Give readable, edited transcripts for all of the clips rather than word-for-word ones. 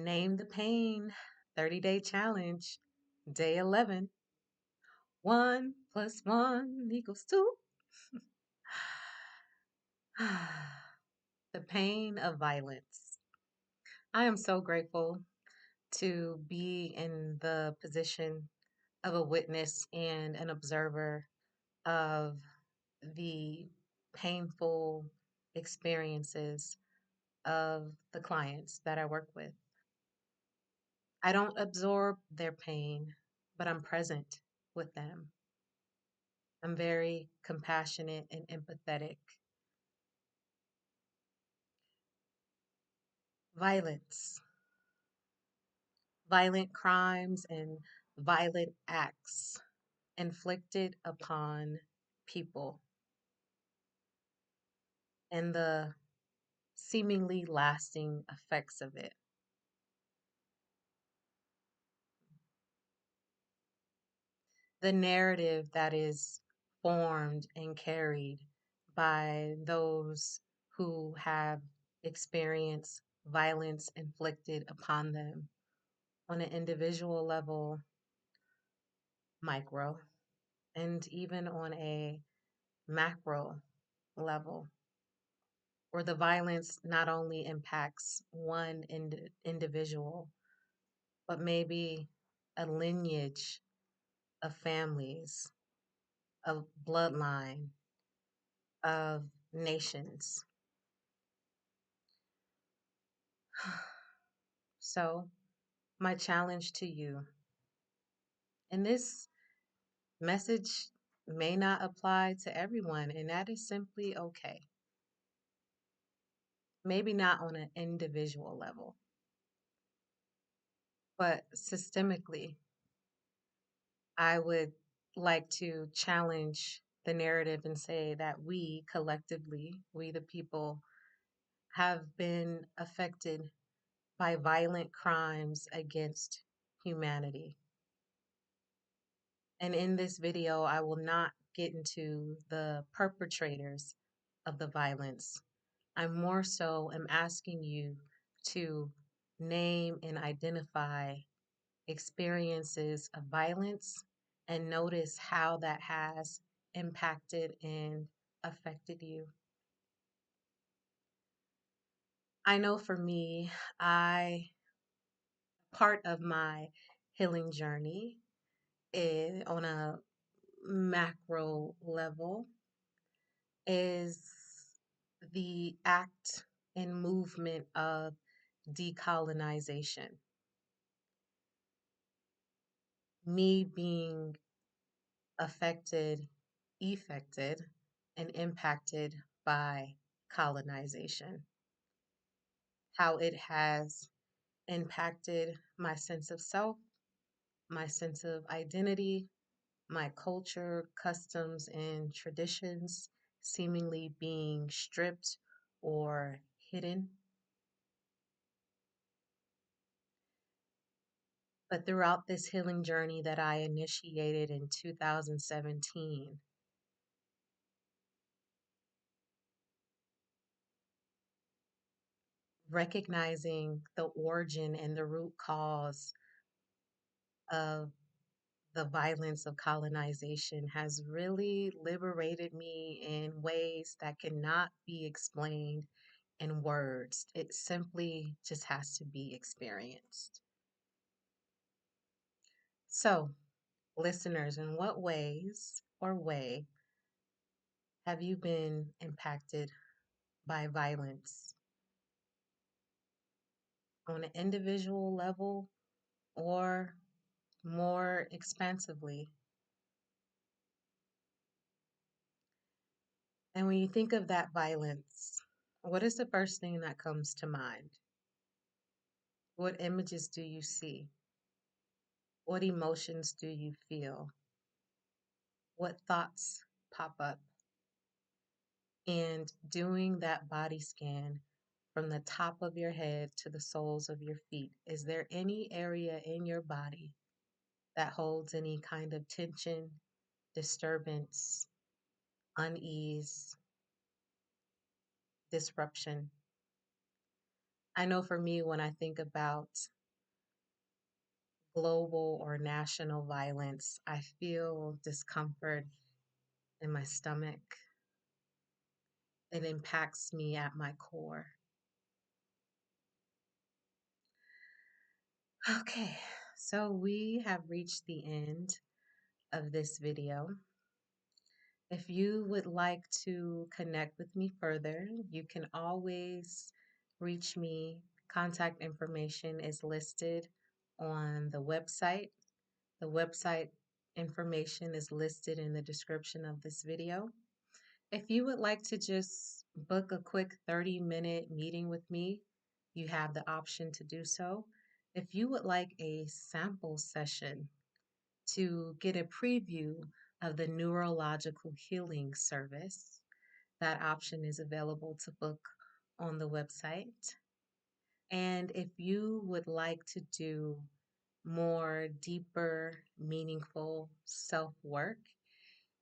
Name the pain 30-day challenge, day 11. 1 plus 1 equals 2. The pain of violence. I am so grateful to be in the position of a witness and an observer of the painful experiences of the clients that I work with. I don't absorb their pain, but I'm present with them. I'm very compassionate and empathetic. Violence, violent crimes, and violent acts inflicted upon people, and the seemingly lasting effects of it. The narrative that is formed and carried by those who have experienced violence inflicted upon them on an individual level, micro, and even on a macro level, where the violence not only impacts one individual, but maybe a lineage of families, of bloodline, of nations. So, my challenge to you, and this message may not apply to everyone, and that is simply okay. Maybe not on an individual level, but systemically, I would like to challenge the narrative and say that we collectively, we the people, have been affected by violent crimes against humanity. And in this video, I will not get into the perpetrators of the violence. I more so am asking you to name and identify experiences of violence and notice how that has impacted and affected you. I know for me, I part of my healing journey is on a macro level is the act and movement of decolonization. Me being affected, effected, and impacted by colonization. How it has impacted my sense of self, my sense of identity, my culture, customs, and traditions seemingly being stripped or hidden. But throughout this healing journey that I initiated in 2017, recognizing the origin and the root cause of the violence of colonization has really liberated me in ways that cannot be explained in words. It simply just has to be experienced. So, listeners, in what ways or way have you been impacted by violence on an individual level or more expansively? And when you think of that violence, what is the first thing that comes to mind? What images do you see? What emotions do you feel? What thoughts pop up? And doing that body scan from the top of your head to the soles of your feet, is there any area in your body that holds any kind of tension, disturbance, unease, disruption? I know for me, when I think about global or national violence, I feel discomfort in my stomach. It impacts me at my core. Okay, so we have reached the end of this video. If you would like to connect with me further, you can always reach me. Contact information is listed on the website. The website information is listed in the description of this video. If you would like to just book a quick 30-minute meeting with me, you have the option to do so. If you would like a sample session to get a preview of the neurological healing service, that option is available to book on the website. And if you would like to do more deeper, meaningful self work,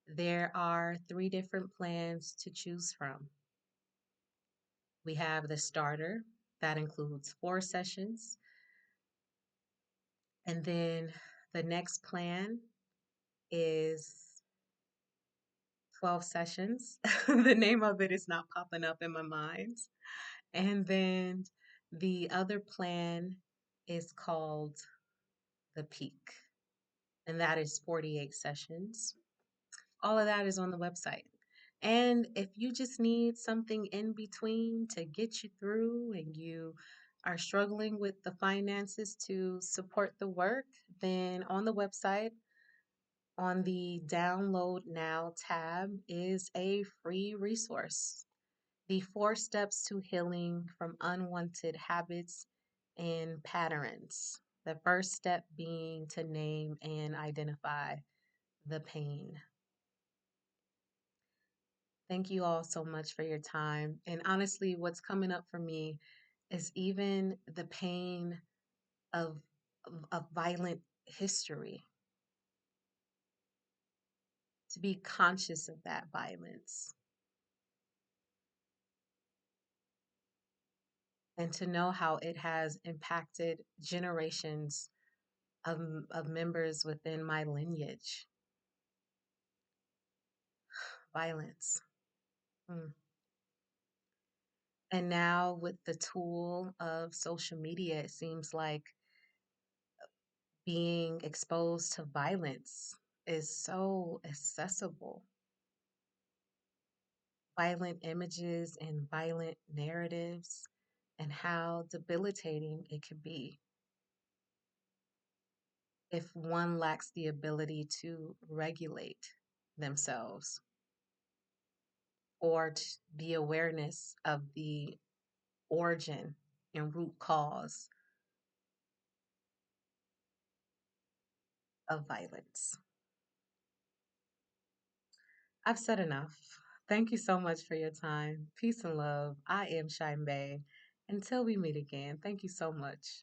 there are 3 different plans to choose from. We have the starter, that includes 4 sessions. And then the next plan is 12 sessions. The name of it is not popping up in my mind. And then the other plan is called the peak, and that is 48 sessions. All of that is on the website. And if you just need something in between to get you through and you are struggling with the finances to support the work, then on the website, on the Download Now tab, is a free resource. The 4 steps to healing from unwanted habits and patterns. The first step being to name and identify the pain. Thank you all so much for your time. And honestly, what's coming up for me is even the pain of, of violent history, to be conscious of that violence and to know how it has impacted generations of members within my lineage. Violence. Mm. And now, with the tool of social media, it seems like being exposed to violence is so accessible. Violent images and violent narratives, and how debilitating it could be if one lacks the ability to regulate themselves or the awareness of the origin and root cause of violence. I've said enough. Thank you so much for your time. Peace and love. I am Shine Bay. Until we meet again, thank you so much.